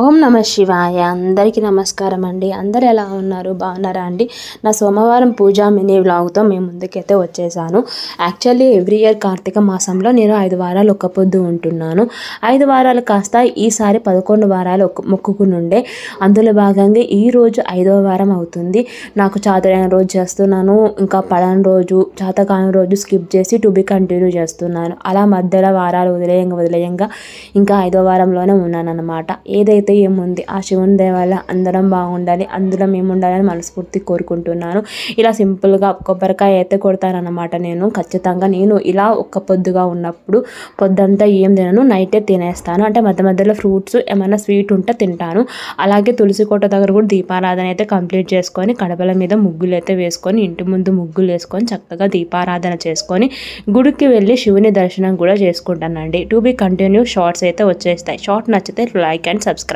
ఓం నమ శివాయ. అందరికీ నమస్కారం అండి. అందరు ఎలా ఉన్నారు? బాగున్నారా అండి? నా సోమవారం పూజ మినీ వ్లాగ్తో మేము ముందుకైతే వచ్చేసాను. యాక్చువల్లీ ఎవ్రీ ఇయర్ కార్తీక మాసంలో నేను 5 వారాలు ఒక్క పొద్దు ఉంటున్నాను. 5 వారాలు కాస్త ఈసారి 11 వారాలు మొక్కుకునుండే. అందులో భాగంగా ఈరోజు 5వ వారం అవుతుంది. నాకు చాతరైన రోజు చేస్తున్నాను, ఇంకా పడని రోజు, చాతకాని రోజు స్కిప్ చేసి టు బి కంటిన్యూ చేస్తున్నాను. అలా మధ్యలో వారాలు వదిలేయంగా ఇంకా 5వ వారంలోనే ఉన్నాను అన్నమాట. ఏదైతే ఏముంది, ఆ శివుని దయ వల్ల అందరం బాగుండాలి, అందులో మేము ఉండాలని మనస్ఫూర్తి కోరుకుంటున్నాను. ఇలా సింపుల్గా కొబ్బరికాయ అయితే కొడతానన్నమాట. నేను ఇలా ఒక్క పొద్దుగా ఉన్నప్పుడు పొద్దంతా ఏం తినను, నైటే తినేస్తాను. అంటే మధ్య మధ్యలో ఫ్రూట్స్ ఏమైనా స్వీట్ ఉంటే తింటాను. అలాగే తులసి కోట దగ్గర కూడా దీపారాధన అయితే కంప్లీట్ చేసుకొని, కడపల మీద ముగ్గులు అయితే వేసుకొని, ఇంటి ముందు ముగ్గులు వేసుకొని చక్కగా దీపారాధన చేసుకొని గుడికి వెళ్ళి శివుని దర్శనం కూడా చేసుకుంటానండి. టు బి కంటిన్యూ షార్ట్స్ అయితే వచ్చేస్తాయి. షార్ట్ నచ్చితే లైక్ అండ్ సబ్స్క్రైబ్.